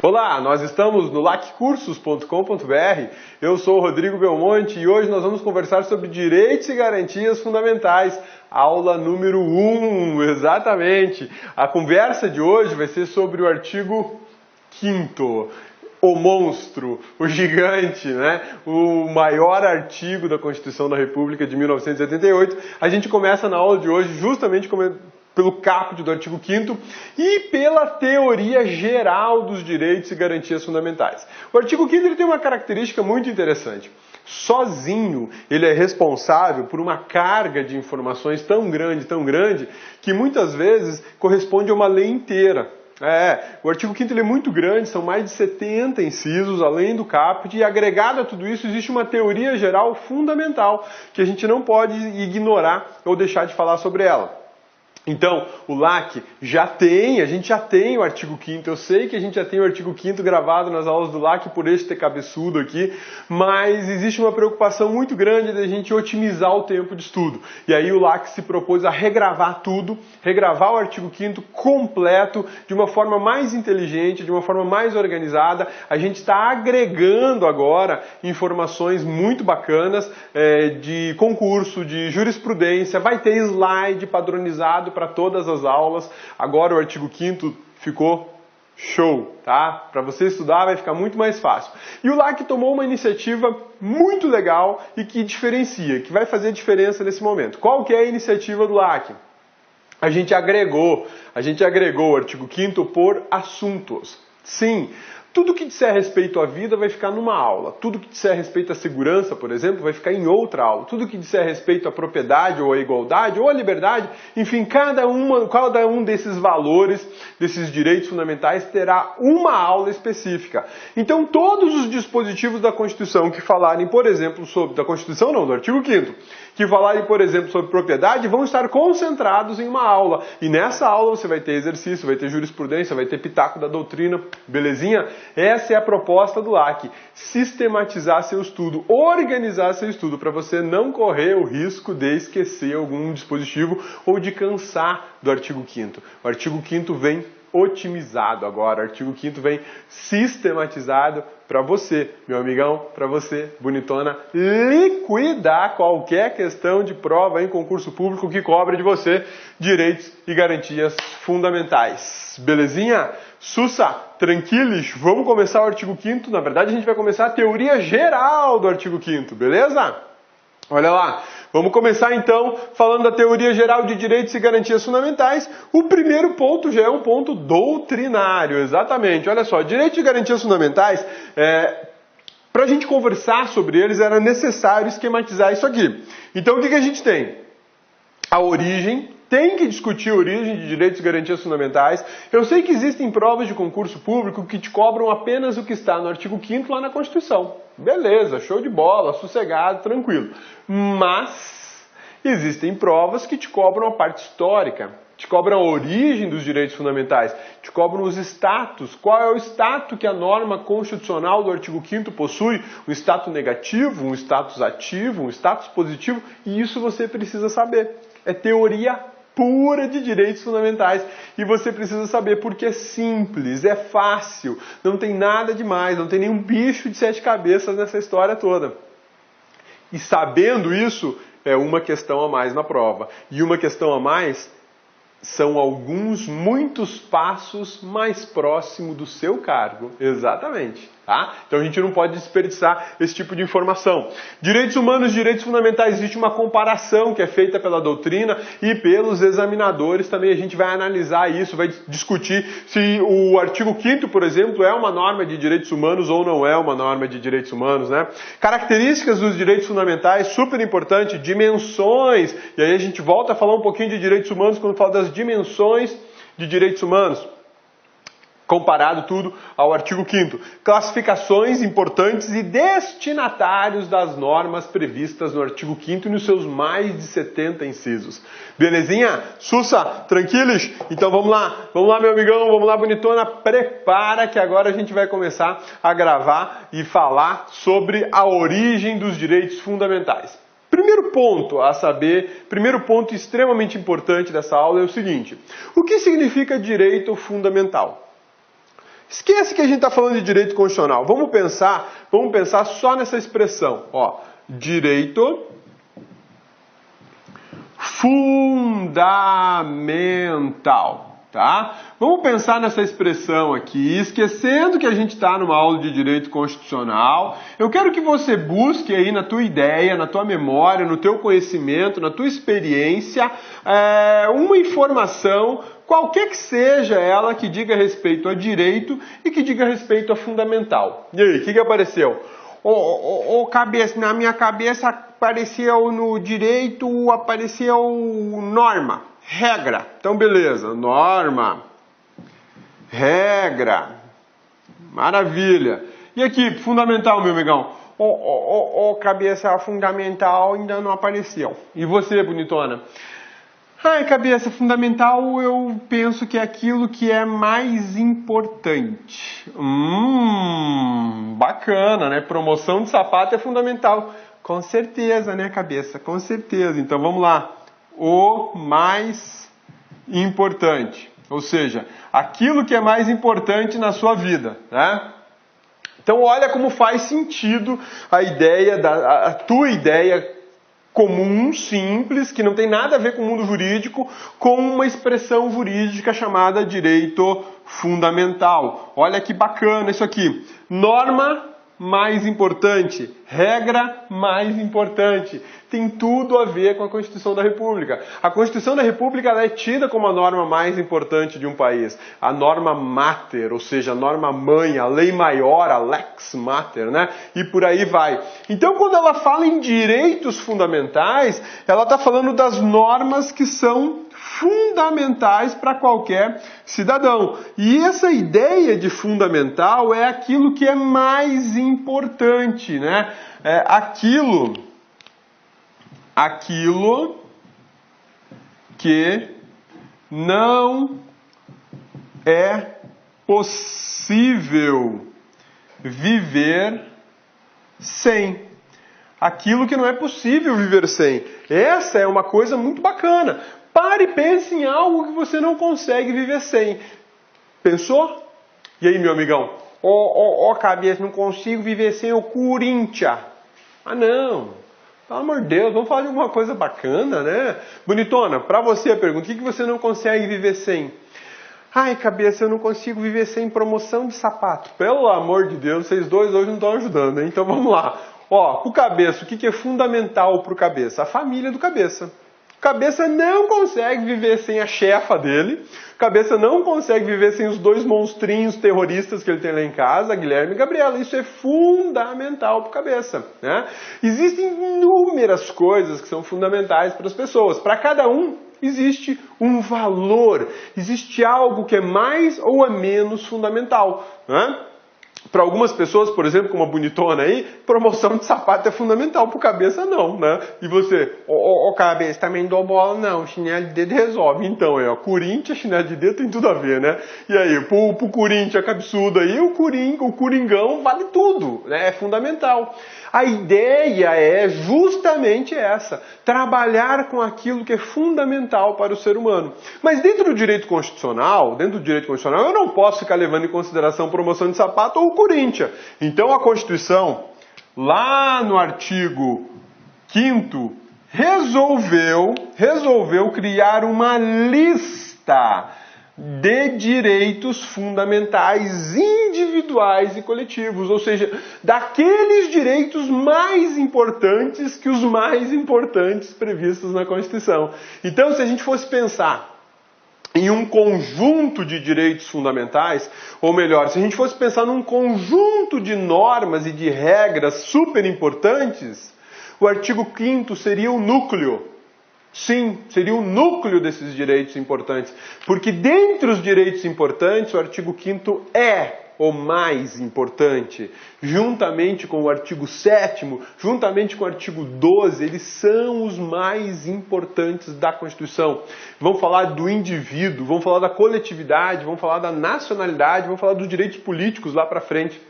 Olá, nós estamos no laccursos.com.br, eu sou o Rodrigo Belmonte e hoje nós vamos conversar sobre direitos e garantias fundamentais, aula número 1, exatamente. A conversa de hoje vai ser sobre o artigo 5º, o monstro, o gigante, né? O maior artigo da Constituição da República de 1988. A gente começa na aula de hoje justamente pelo caput do artigo 5º e pela teoria geral dos direitos e garantias fundamentais. O artigo 5º ele tem uma característica muito interessante. Sozinho, ele é responsável por uma carga de informações tão grande, que muitas vezes corresponde a uma lei inteira. O artigo 5º ele é muito grande, são mais de 70 incisos, além do caput, e agregado a tudo isso existe uma teoria geral fundamental, que a gente não pode ignorar ou deixar de falar sobre ela. Então, o LAC a gente já tem o artigo 5º, eu sei que a gente já tem o artigo 5º gravado nas aulas do LAC por este cabeçudo aqui, mas existe uma preocupação muito grande da gente otimizar o tempo de estudo. E aí o LAC se propôs a regravar tudo, regravar o artigo 5º completo, de uma forma mais inteligente, de uma forma mais organizada. A gente está agregando agora informações muito bacanas de concurso, de jurisprudência, vai ter slide padronizado para todas as aulas. Agora o artigo 5º ficou show, tá? Para você estudar vai ficar muito mais fácil. E o LAC tomou uma iniciativa muito legal e que diferencia, que vai fazer diferença nesse momento. Qual que é a iniciativa do LAC? A gente agregou o artigo 5º por assuntos. Sim, tudo que disser respeito à vida vai ficar numa aula. Tudo que disser respeito à segurança, por exemplo, vai ficar em outra aula. Tudo que disser respeito à propriedade ou à igualdade ou à liberdade, enfim, cada um desses valores, desses direitos fundamentais terá uma aula específica. Então, todos os dispositivos da Constituição que falarem, por exemplo, da Constituição não, do artigo 5º, que falarem, por exemplo, sobre propriedade, vão estar concentrados em uma aula. E nessa aula você vai ter exercício, vai ter jurisprudência, vai ter pitaco da doutrina, belezinha? Essa é a proposta do LAC, sistematizar seu estudo, organizar seu estudo, para você não correr o risco de esquecer algum dispositivo ou de cansar do artigo 5º. O artigo 5º vem otimizado agora, o artigo 5º vem sistematizado para você, meu amigão, para você, bonitona, liquidar qualquer questão de prova em concurso público que cobre de você direitos e garantias fundamentais. Belezinha? Sussa, tranquilos? Vamos começar o artigo 5º. Na verdade, a gente vai começar a teoria geral do artigo 5º, beleza? Olha lá, vamos começar então falando da teoria geral de direitos e garantias fundamentais. O primeiro ponto já é um ponto doutrinário, exatamente. Olha só, direitos e garantias fundamentais, para a gente conversar sobre eles era necessário esquematizar isso aqui. Então o que a gente tem? A origem. Tem que discutir a origem de direitos e garantias fundamentais. Eu sei que existem provas de concurso público que te cobram apenas o que está no artigo 5º lá na Constituição. Beleza, show de bola, sossegado, tranquilo. Mas existem provas que te cobram a parte histórica, te cobram a origem dos direitos fundamentais, te cobram os status. Qual é o status que a norma constitucional do artigo 5º possui? Um status negativo, um status ativo, um status positivo, e isso você precisa saber. É teoria pura de direitos fundamentais e você precisa saber porque é simples, é fácil, não tem nada demais, não tem nenhum bicho de 7 cabeças nessa história toda. E sabendo isso, é uma questão a mais na prova. E uma questão a mais são muitos passos mais próximo do seu cargo. Exatamente. Tá? Então a gente não pode desperdiçar esse tipo de informação. Direitos humanos e direitos fundamentais, existe uma comparação que é feita pela doutrina e pelos examinadores também. A gente vai analisar isso, vai discutir se o artigo 5º, por exemplo, é uma norma de direitos humanos ou não é uma norma de direitos humanos, né? Características dos direitos fundamentais, super importante, dimensões. E aí a gente volta a falar um pouquinho de direitos humanos quando fala das dimensões de direitos humanos. Comparado tudo ao artigo 5º. Classificações importantes e destinatários das normas previstas no artigo 5º e nos seus mais de 70 incisos. Belezinha? Sussa, tranquilos? Então vamos lá meu amigão, vamos lá bonitona, prepara que agora a gente vai começar a gravar e falar sobre a origem dos direitos fundamentais. Primeiro ponto a saber, primeiro ponto extremamente importante dessa aula é o seguinte: o que significa direito fundamental? Esquece que a gente está falando de direito constitucional. Vamos pensar só nessa expressão. Ó, direito fundamental. Tá? Vamos pensar nessa expressão aqui, esquecendo que a gente está numa aula de direito constitucional. Eu quero que você busque aí na tua ideia, na tua memória, no teu conhecimento, na tua experiência, uma informação, qualquer que seja ela, que diga respeito a direito e que diga respeito a fundamental. E aí, o que apareceu? Cabeça, na minha cabeça apareceu no direito, apareceu norma. Regra. Então, beleza. Norma. Regra. Maravilha. E aqui, fundamental, meu amigão? Cabeça fundamental ainda não apareceu. E você, bonitona? Ai, cabeça fundamental, eu penso que é aquilo que é mais importante. Bacana, né? Promoção de sapato é fundamental. Com certeza, né, cabeça? Com certeza. Então, vamos lá. O mais importante, ou seja, aquilo que é mais importante na sua vida, né? Então olha como faz sentido a tua ideia comum, simples, que não tem nada a ver com o mundo jurídico, com uma expressão jurídica chamada direito fundamental. Olha que bacana isso aqui. Norma mais importante, regra mais importante. Tem tudo a ver com a Constituição da República. A Constituição da República ela é tida como a norma mais importante de um país. A norma mater, ou seja, a norma mãe, a lei maior, a lex mater, né? E por aí vai. Então, quando ela fala em direitos fundamentais, ela está falando das normas que são fundamentais para qualquer cidadão. E essa ideia de fundamental é aquilo que é mais importante, né? É aquilo que não é possível viver sem. Aquilo que não é possível viver sem. Essa é uma coisa muito bacana. Pare e pense em algo que você não consegue viver sem. Pensou? E aí, meu amigão? Cabeça, não consigo viver sem o Corinthians. Ah, não. Pelo amor de Deus, vamos falar de alguma coisa bacana, né? Bonitona, pra você a pergunta, o que você não consegue viver sem? Ai, cabeça, eu não consigo viver sem promoção de sapato. Pelo amor de Deus, vocês dois hoje não estão ajudando, hein? Então vamos lá. O cabeça, o que é fundamental pro cabeça? A família do cabeça. Cabeça não consegue viver sem a chefa dele. Cabeça não consegue viver sem os dois monstrinhos terroristas que ele tem lá em casa, Guilherme e Gabriela. Isso é fundamental para o cabeça, né? Existem inúmeras coisas que são fundamentais para as pessoas. Para cada um existe um valor. Existe algo que é mais ou é menos fundamental, né? Para algumas pessoas, por exemplo, como a bonitona aí, promoção de sapato é fundamental, pro cabeça não, né? E você, cabeça, também dou bola não, chinelo de dedo resolve. Então, Corinthians, chinelo de dedo tem tudo a ver, né? E aí, pro Corinthians cabeçudo aí, o Coringão vale tudo, né? É fundamental. A ideia é justamente essa, trabalhar com aquilo que é fundamental para o ser humano. Mas dentro do direito constitucional, eu não posso ficar levando em consideração promoção de sapato ou o Corinthians. Então a Constituição, lá no artigo 5º, resolveu criar uma lista de direitos fundamentais individuais e coletivos, ou seja, daqueles direitos mais importantes que os mais importantes previstos na Constituição. Então, se a gente fosse pensar em um conjunto de direitos fundamentais, ou melhor, se a gente fosse pensar num conjunto de normas e de regras super importantes, o artigo 5º seria o núcleo. Sim, seria o núcleo desses direitos importantes, porque dentre os direitos importantes, o artigo 5º é o mais importante, juntamente com o artigo 7º, juntamente com o artigo 12, eles são os mais importantes da Constituição. Vamos falar do indivíduo, vamos falar da coletividade, vamos falar da nacionalidade, vamos falar dos direitos políticos lá para frente.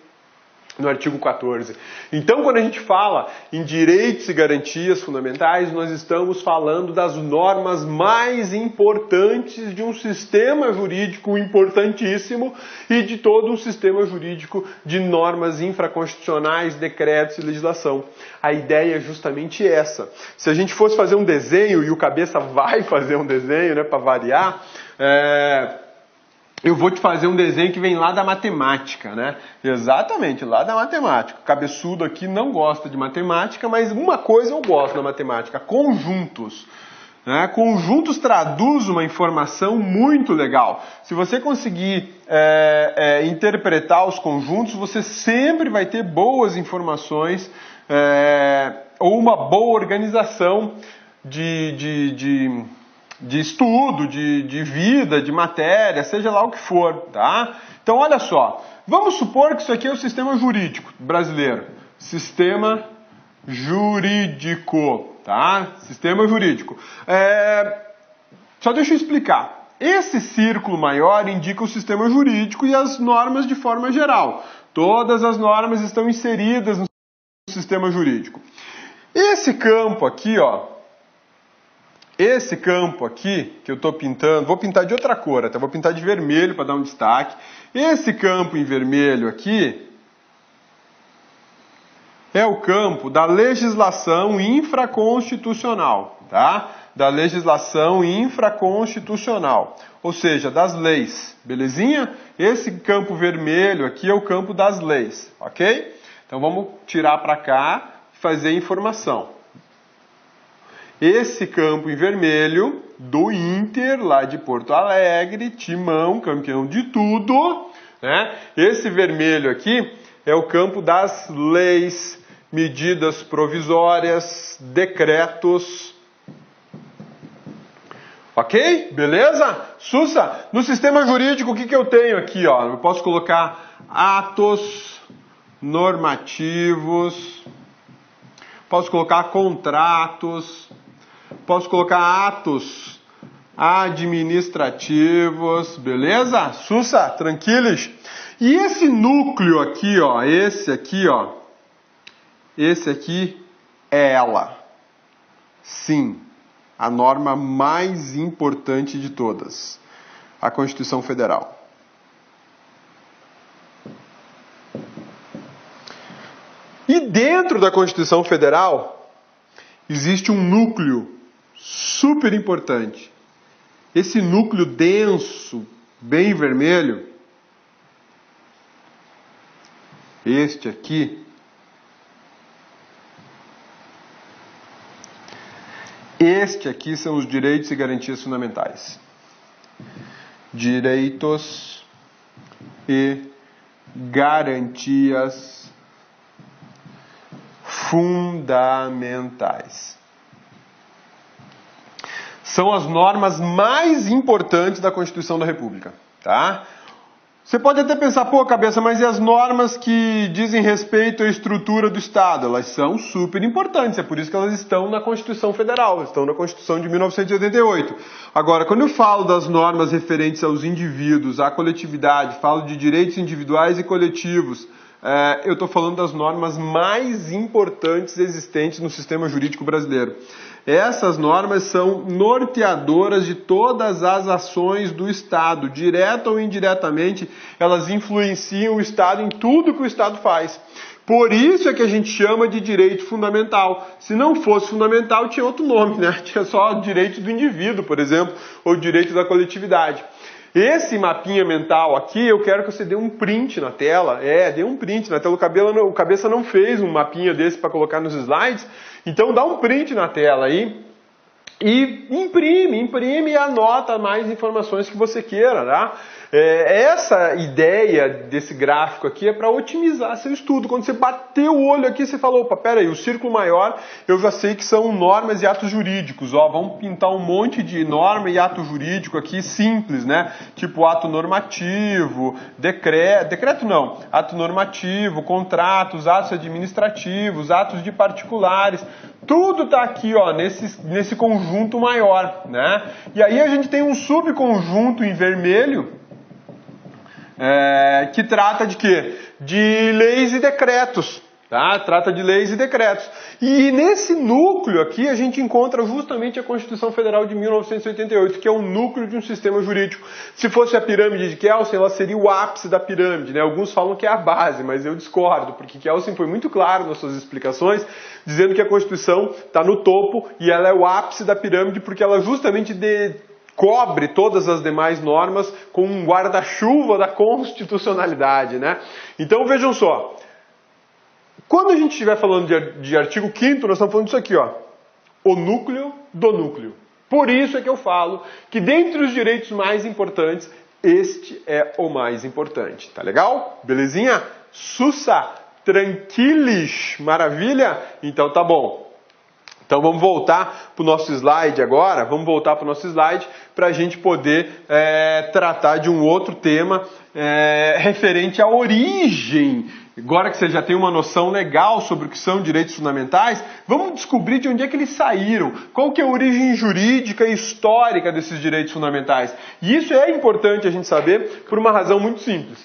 no artigo 14. Então, quando a gente fala em direitos e garantias fundamentais, nós estamos falando das normas mais importantes de um sistema jurídico importantíssimo e de todo um sistema jurídico de normas infraconstitucionais, decretos e legislação. A ideia é justamente essa. Se a gente fosse fazer um desenho, e o Cabeça vai fazer um desenho, né, para variar, eu vou te fazer um desenho que vem lá da matemática, né? Exatamente, lá da matemática. O cabeçudo aqui não gosta de matemática, mas uma coisa eu gosto da matemática: conjuntos. Né? Conjuntos traduz uma informação muito legal. Se você conseguir interpretar os conjuntos, você sempre vai ter boas informações ou uma boa organização de estudo, de vida, de matéria, seja lá o que for, tá? Então, olha só, vamos supor que isso aqui é o sistema jurídico brasileiro. Sistema jurídico, tá? Sistema jurídico. Só deixa eu explicar. Esse círculo maior indica o sistema jurídico e as normas de forma geral. Todas as normas estão inseridas no sistema jurídico. Esse campo aqui, ó, esse campo aqui, que eu estou pintando, vou pintar de outra cor, até vou pintar de vermelho para dar um destaque. Esse campo em vermelho aqui é o campo da legislação infraconstitucional, tá? Da legislação infraconstitucional, ou seja, das leis, belezinha? Esse campo vermelho aqui é o campo das leis, ok? Então vamos tirar para cá e fazer informação. Esse campo em vermelho do Inter, lá de Porto Alegre, Timão, campeão de tudo, né? Esse vermelho aqui é o campo das leis, medidas provisórias, decretos. Ok? Beleza? Sussa, no sistema jurídico o que eu tenho aqui? Ó? Eu posso colocar atos normativos, posso colocar contratos, posso colocar atos administrativos, beleza? Sussa, tranquilos? E esse núcleo aqui, ó, esse aqui é ela. Sim, a norma mais importante de todas, a Constituição Federal. E dentro da Constituição Federal existe um núcleo super importante. Esse núcleo denso, bem vermelho, este aqui, são os direitos e garantias fundamentais. Direitos e garantias fundamentais. São as normas mais importantes da Constituição da República, tá? Você pode até pensar, pô, Cabeça, mas e as normas que dizem respeito à estrutura do Estado? Elas são super importantes, é por isso que elas estão na Constituição Federal, estão na Constituição de 1988. Agora, quando eu falo das normas referentes aos indivíduos, à coletividade, falo de direitos individuais e coletivos, eu estou falando das normas mais importantes existentes no sistema jurídico brasileiro. Essas normas são norteadoras de todas as ações do Estado, direta ou indiretamente, elas influenciam o Estado em tudo que o Estado faz. Por isso é que a gente chama de direito fundamental. Se não fosse fundamental, tinha outro nome, né? Tinha só direito do indivíduo, por exemplo, ou direito da coletividade. Esse mapinha mental aqui, eu quero que você dê um print na tela. Dê um print na tela. O Cabeça não fez um mapinha desse para colocar nos slides. Então dá um print na tela aí e imprime e anota mais informações que você queira, tá? Essa ideia desse gráfico aqui é para otimizar seu estudo. Quando você bater o olho aqui, você fala, opa, peraí, o círculo maior eu já sei que são normas e atos jurídicos. Ó, vamos pintar um monte de norma e ato jurídico aqui simples, né? Tipo ato normativo, decreto não, ato normativo, contratos, atos administrativos, atos de particulares. Tudo está aqui, ó, nesse conjunto maior, né? E aí a gente tem um subconjunto em vermelho, que trata de quê? De leis e decretos. Tá? Trata de leis e decretos. E nesse núcleo aqui a gente encontra justamente a Constituição Federal de 1988, que é um núcleo de um sistema jurídico. Se fosse a pirâmide de Kelsen, ela seria o ápice da pirâmide, né? Alguns falam que é a base, mas eu discordo, porque Kelsen foi muito claro nas suas explicações, dizendo que a Constituição está no topo e ela é o ápice da pirâmide, porque ela justamente cobre todas as demais normas com um guarda-chuva da constitucionalidade, né? Então vejam só. Quando a gente estiver falando de artigo 5º, nós estamos falando disso aqui, ó. O núcleo do núcleo. Por isso é que eu falo que dentre os direitos mais importantes, este é o mais importante. Tá legal? Belezinha? Sussa? Tranquilis? Maravilha? Então tá bom. Então vamos voltar para o nosso slide agora. Vamos voltar para o nosso slide para a gente poder tratar de um outro tema referente à origem. Agora que você já tem uma noção legal sobre o que são direitos fundamentais, vamos descobrir de onde é que eles saíram, qual que é a origem jurídica e histórica desses direitos fundamentais. E isso é importante a gente saber por uma razão muito simples.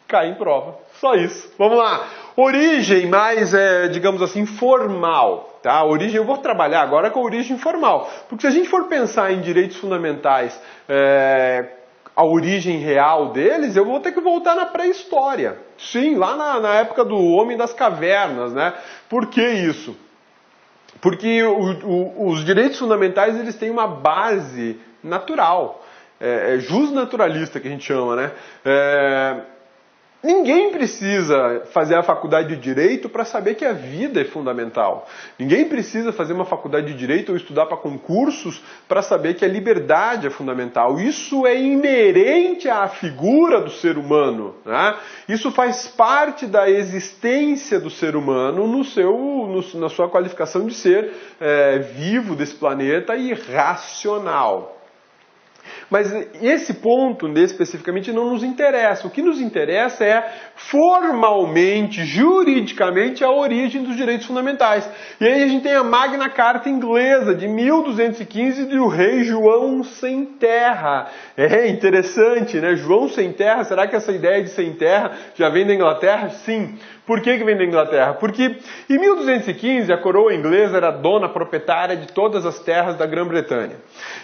Cai em prova. Só isso. Vamos lá. Origem mais, digamos assim, formal. Tá? A origem, eu vou trabalhar agora com a origem formal. Porque se a gente for pensar em direitos fundamentais, a origem real deles, eu vou ter que voltar na pré-história. Sim, lá na época do homem das cavernas, né? Por que isso? Porque os direitos fundamentais, eles têm uma base natural. Jus naturalista, que a gente chama, né? Ninguém precisa fazer a faculdade de Direito para saber que a vida é fundamental. Ninguém precisa fazer uma faculdade de Direito ou estudar para concursos para saber que a liberdade é fundamental. Isso é inerente à figura do ser humano, né? Isso faz parte da existência do ser humano na sua qualificação de ser vivo desse planeta e racional. Mas esse ponto, especificamente, não nos interessa. O que nos interessa é, formalmente, juridicamente, a origem dos direitos fundamentais. E aí a gente tem a Magna Carta inglesa, de 1215, do rei João Sem Terra. É interessante, né? João Sem Terra, será que essa ideia de sem terra já vem da Inglaterra? Sim. Por que vem da Inglaterra? Porque em 1215 a coroa inglesa era dona proprietária de todas as terras da Grã-Bretanha.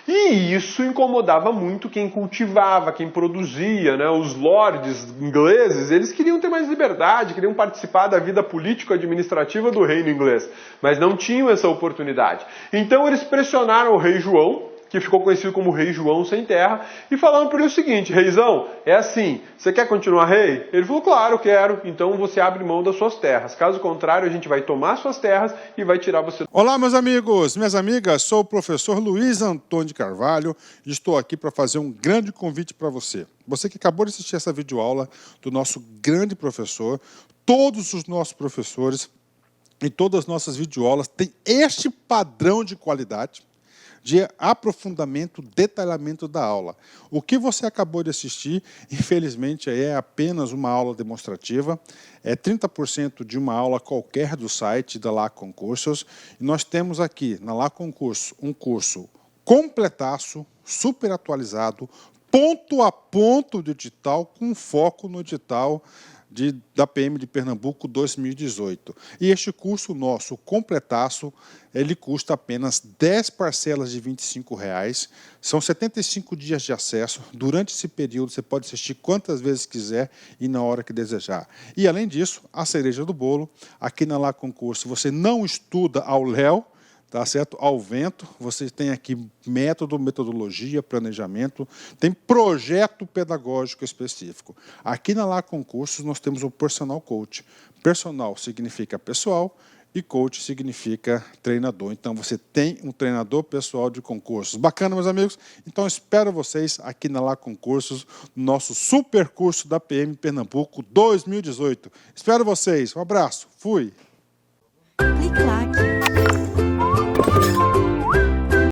E isso incomodava muito quem cultivava, quem produzia, né? Os lords ingleses, eles queriam ter mais liberdade, queriam participar da vida político-administrativa do reino inglês, mas não tinham essa oportunidade. Então eles pressionaram o rei João, que ficou conhecido como Rei João Sem Terra, e falaram para ele o seguinte: reizão, é assim, você quer continuar rei? Ele falou, claro, quero, então você abre mão das suas terras. Caso contrário, a gente vai tomar suas terras e vai tirar você... Olá, meus amigos, minhas amigas, sou o professor Luiz Antônio de Carvalho e estou aqui para fazer um grande convite para você. Você que acabou de assistir essa videoaula do nosso grande professor, todos os nossos professores e todas as nossas videoaulas têm este padrão de qualidade, de aprofundamento, detalhamento da aula. O que você acabou de assistir, infelizmente, é apenas uma aula demonstrativa, é 30% de uma aula qualquer do site da Lá Concursos, e nós temos aqui, na Lá Concurso, um curso completaço, super atualizado, ponto a ponto de edital, com foco no edital da PM de Pernambuco 2018. E este curso nosso, completaço, ele custa apenas 10 parcelas de R$ 25,00. São 75 dias de acesso. Durante esse período, você pode assistir quantas vezes quiser e na hora que desejar. E, além disso, a cereja do bolo, aqui na Lá Concurso, você não estuda ao léu, tá certo? Ao vento, você tem aqui método, metodologia, planejamento, tem projeto pedagógico específico. Aqui na Lá Concursos nós temos o Personal Coach. Personal significa pessoal e coach significa treinador. Então você tem um treinador pessoal de concursos. Bacana, meus amigos? Então espero vocês aqui na Lá Concursos, no nosso super curso da PM Pernambuco 2018. Espero vocês. Um abraço. Fui.